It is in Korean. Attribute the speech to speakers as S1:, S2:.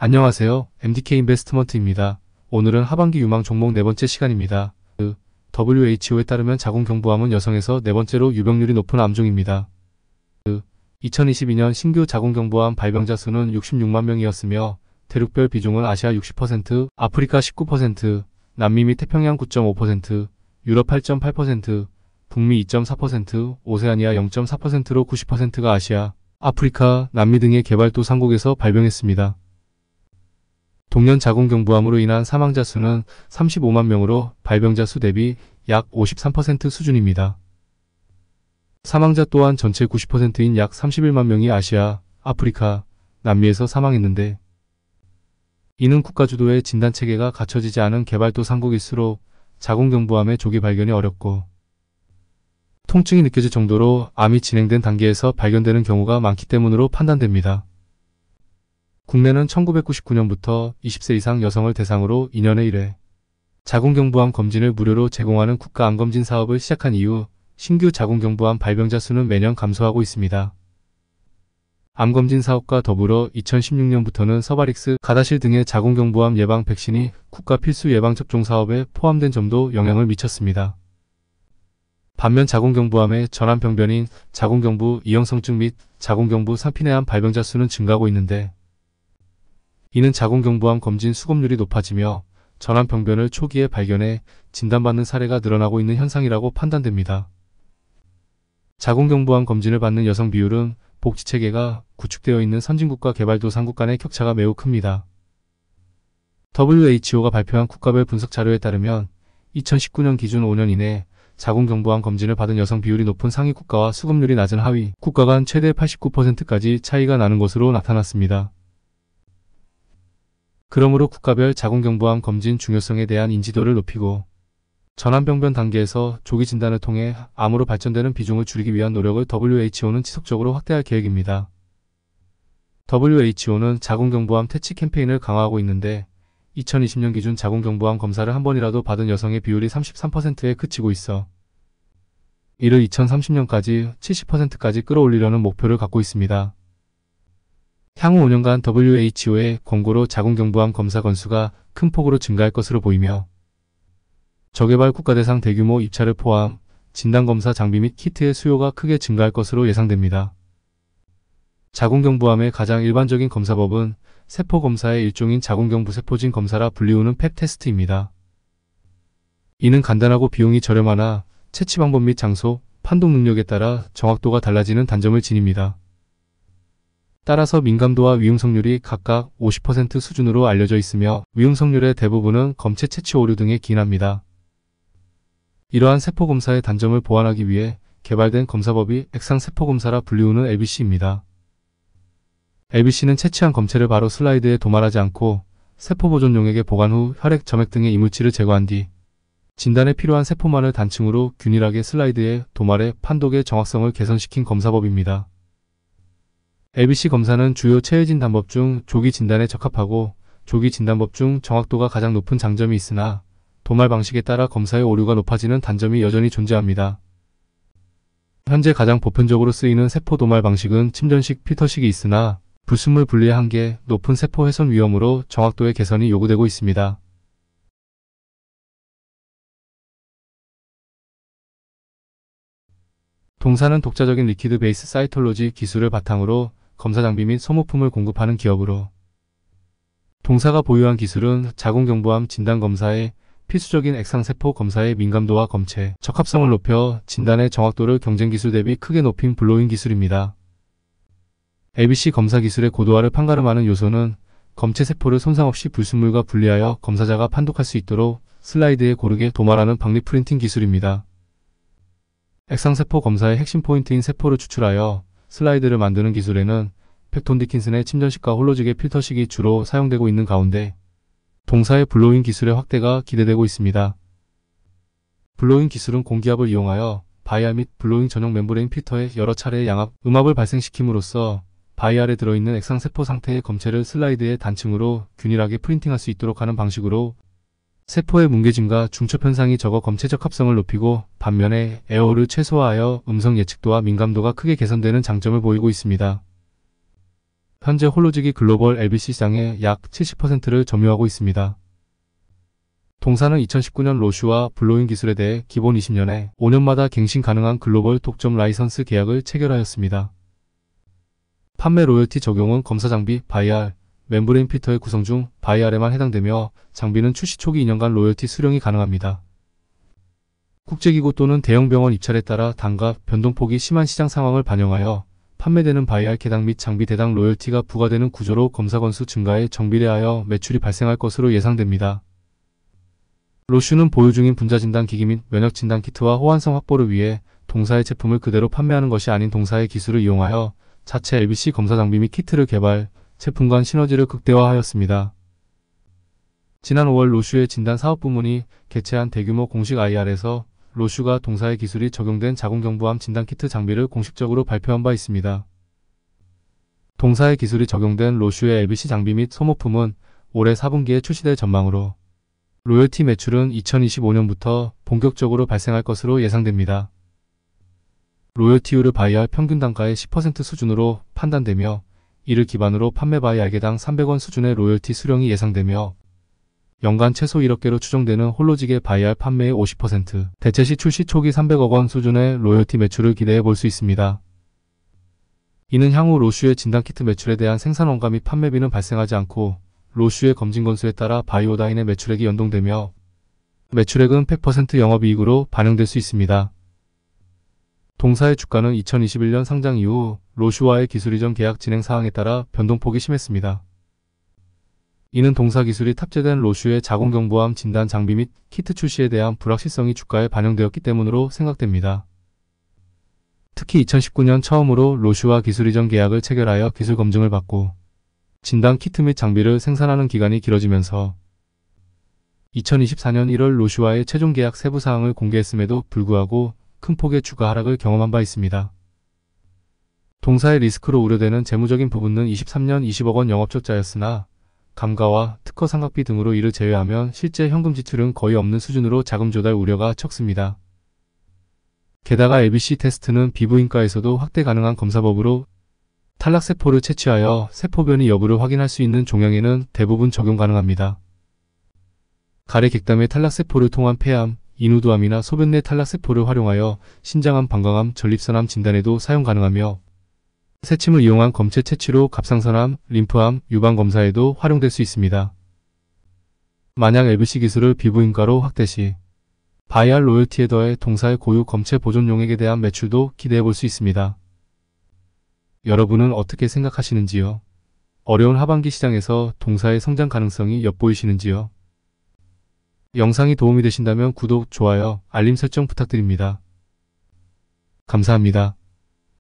S1: 안녕하세요. MDK 인베스트먼트입니다. 오늘은 하반기 유망 종목 네 번째 시간입니다. WHO에 따르면 자궁경부암은 여성에서 네 번째로 유병률이 높은 암종입니다. 2022년 신규 자궁경부암 발병자 수는 66만 명이었으며 대륙별 비중은 아시아 60%, 아프리카 19%, 남미 및 태평양 9.5%, 유럽 8.8%, 북미 2.4%, 오세아니아 0.4%로 90%가 아시아, 아프리카, 남미 등의 개발도상국에서 발병했습니다. 동년 자궁경부암으로 인한 사망자 수는 35만 명으로 발병자 수 대비 약 53% 수준입니다. 사망자 또한 전체 90%인 약 31만 명이 아시아, 아프리카, 남미에서 사망했는데, 이는 국가 주도의 진단체계가 갖춰지지 않은 개발도상국일수록 자궁경부암의 조기 발견이 어렵고 통증이 느껴질 정도로 암이 진행된 단계에서 발견되는 경우가 많기 때문으로 판단됩니다. 국내는 1999년부터 20세 이상 여성을 대상으로 2년에 1회 자궁경부암 검진을 무료로 제공하는 국가암검진 사업을 시작한 이후 신규 자궁경부암 발병자 수는 매년 감소하고 있습니다. 암검진 사업과 더불어 2016년부터는 서바릭스, 가다실 등의 자궁경부암 예방 백신이 국가 필수 예방접종 사업에 포함된 점도 영향을 미쳤습니다. 반면 자궁경부암의 전암병변인 자궁경부 이형성증 및 자궁경부 상피내암 발병자 수는 증가하고 있는데, 이는 자궁경부암 검진 수검률이 높아지며 전암병변을 초기에 발견해 진단받는 사례가 늘어나고 있는 현상이라고 판단됩니다. 자궁경부암 검진을 받는 여성 비율은 복지체계가 구축되어 있는 선진국과 개발도상국 간의 격차가 매우 큽니다. WHO가 발표한 국가별 분석 자료에 따르면 2019년 기준 5년 이내 자궁경부암 검진을 받은 여성 비율이 높은 상위 국가와 수검률이 낮은 하위 국가 간 최대 89%까지 차이가 나는 것으로 나타났습니다. 그러므로 국가별 자궁경부암 검진 중요성에 대한 인지도를 높이고 전암병변 단계에서 조기 진단을 통해 암으로 발전되는 비중을 줄이기 위한 노력을 WHO는 지속적으로 확대할 계획입니다. WHO는 자궁경부암 퇴치 캠페인을 강화하고 있는데 2020년 기준 자궁경부암 검사를 한 번이라도 받은 여성의 비율이 33%에 그치고 있어 이를 2030년까지 70%까지 끌어올리려는 목표를 갖고 있습니다. 향후 5년간 WHO의 권고로 자궁경부암 검사 건수가 큰 폭으로 증가할 것으로 보이며 저개발 국가 대상 대규모 입찰을 포함 진단검사 장비 및 키트의 수요가 크게 증가할 것으로 예상됩니다. 자궁경부암의 가장 일반적인 검사법은 세포검사의 일종인 자궁경부세포진 검사라 불리우는 펩 테스트입니다. 이는 간단하고 비용이 저렴하나 채취 방법 및 장소, 판독 능력에 따라 정확도가 달라지는 단점을 지닙니다. 따라서 민감도와 위험성률이 각각 50% 수준으로 알려져 있으며 위험성률의 대부분은 검체 채취 오류 등에 기인합니다. 이러한 세포검사의 단점을 보완하기 위해 개발된 검사법이 액상세포검사라 불리우는 LBC입니다. LBC는 채취한 검체를 바로 슬라이드에 도말하지 않고 세포보존용액에 보관 후 혈액, 점액 등의 이물질을 제거한 뒤 진단에 필요한 세포만을 단층으로 균일하게 슬라이드에 도말해 판독의 정확성을 개선시킨 검사법입니다. LBC 검사는 주요 체외진단법 중 조기 진단에 적합하고 조기 진단법 중 정확도가 가장 높은 장점이 있으나 도말 방식에 따라 검사의 오류가 높아지는 단점이 여전히 존재합니다. 현재 가장 보편적으로 쓰이는 세포 도말 방식은 침전식 필터식이 있으나 불순물 분리의 한계, 높은 세포 훼손 위험으로 정확도의 개선이 요구되고 있습니다. 동사는 독자적인 리퀴드 베이스 사이톨로지 기술을 바탕으로 검사 장비 및 소모품을 공급하는 기업으로 동사가 보유한 기술은 자궁경부암 진단검사의 필수적인 액상세포 검사의 민감도와 검체, 적합성을 높여 진단의 정확도를 경쟁기술 대비 크게 높인 블로잉 기술입니다. LBC 검사 기술의 고도화를 판가름하는 요소는 검체 세포를 손상 없이 불순물과 분리하여 검사자가 판독할 수 있도록 슬라이드에 고르게 도말하는 박리 프린팅 기술입니다. 액상세포 검사의 핵심 포인트인 세포를 추출하여 슬라이드를 만드는 기술에는 팩톤 디킨슨의 침전식과 홀로직의 필터식이 주로 사용되고 있는 가운데 동사의 블로잉 기술의 확대가 기대되고 있습니다. 블로잉 기술은 공기압을 이용하여 바이알 및 블로잉 전용 멤브레인 필터에 여러 차례의 양압, 음압을 발생시킴으로써 바이알에 들어있는 액상세포 상태의 검체를 슬라이드에 단층으로 균일하게 프린팅할 수 있도록 하는 방식으로 세포의 뭉개짐과 중첩 현상이 적어 검체 적합성을 높이고 반면에 에어를 최소화하여 음성 예측도와 민감도가 크게 개선되는 장점을 보이고 있습니다. 현재 홀로직이 글로벌 LBC 시장의 약 70%를 점유하고 있습니다. 동사는 2019년 로슈와 블로인 기술에 대해 기본 20년에 5년마다 갱신 가능한 글로벌 독점 라이선스 계약을 체결하였습니다. 판매 로열티 적용은 검사 장비, 바이알, 멤브레인 필터의 구성 중 바이알에만 해당되며 장비는 출시 초기 2년간 로열티 수령이 가능합니다. 국제기구 또는 대형 병원 입찰에 따라 단가 변동폭이 심한 시장 상황을 반영하여 판매되는 바이알 개당 및 장비 대당 로열티가 부과되는 구조로 검사 건수 증가에 정비례하여 매출이 발생할 것으로 예상됩니다. 로슈는 보유 중인 분자진단 기기 및 면역 진단 키트와 호환성 확보를 위해 동사의 제품을 그대로 판매하는 것이 아닌 동사의 기술을 이용하여 자체 LBC 검사 장비 및 키트를 개발, 제품 간 시너지를 극대화하였습니다. 지난 5월 로슈의 진단 사업부문이 개최한 대규모 공식 IR에서 로슈가 동사의 기술이 적용된 자궁경부암 진단 키트 장비를 공식적으로 발표한 바 있습니다. 동사의 기술이 적용된 로슈의 LBC 장비 및 소모품은 올해 4분기에 출시될 전망으로 로열티 매출은 2025년부터 본격적으로 발생할 것으로 예상됩니다. 로열티율을 바이알 평균 단가의 10% 수준으로 판단되며 이를 기반으로 판매 바이알 개당 300원 수준의 로열티 수령이 예상되며 연간 최소 1억 개로 추정되는 홀로직의 바이알 판매의 50%, 대체 시 출시 초기 300억 원 수준의 로열티 매출을 기대해 볼 수 있습니다. 이는 향후 로슈의 진단키트 매출에 대한 생산원가 및 판매비는 발생하지 않고 로슈의 검진 건수에 따라 바이오다인의 매출액이 연동되며 매출액은 100% 영업이익으로 반영될 수 있습니다. 동사의 주가는 2021년 상장 이후 로슈와의 기술 이전 계약 진행 사항에 따라 변동폭이 심했습니다. 이는 동사 기술이 탑재된 로슈의 자궁경부암 진단 장비 및 키트 출시에 대한 불확실성이 주가에 반영되었기 때문으로 생각됩니다. 특히 2019년 처음으로 로슈와 기술 이전 계약을 체결하여 기술 검증을 받고 진단 키트 및 장비를 생산하는 기간이 길어지면서 2024년 1월 로슈와의 최종 계약 세부 사항을 공개했음에도 불구하고 큰 폭의 주가 하락을 경험한 바 있습니다. 동사의 리스크로 우려되는 재무적인 부분은 23년 20억 원 영업적자였으나 감가와 특허 상각비 등으로 이를 제외하면 실제 현금 지출은 거의 없는 수준으로 자금 조달 우려가 척습니다. 게다가 LBC 테스트는 피부인과에서도 확대 가능한 검사법으로 탈락세포를 채취하여 세포 변이 여부를 확인할 수 있는 종양에는 대부분 적용 가능합니다. 가래 객담의 탈락세포를 통한 폐암, 인후두암이나 소변 내 탈락세포를 활용하여 신장암, 방광암, 전립선암 진단에도 사용 가능하며 새침을 이용한 검체 채취로 갑상선암, 림프암, 유방검사에도 활용될 수 있습니다. 만약 LBC 기술을 피부인과로 확대 시 바이알 로열티에 더해 동사의 고유 검체 보존 용액에 대한 매출도 기대해 볼 수 있습니다. 여러분은 어떻게 생각하시는지요? 어려운 하반기 시장에서 동사의 성장 가능성이 엿보이시는지요? 영상이 도움이 되신다면 구독, 좋아요, 알림 설정 부탁드립니다. 감사합니다.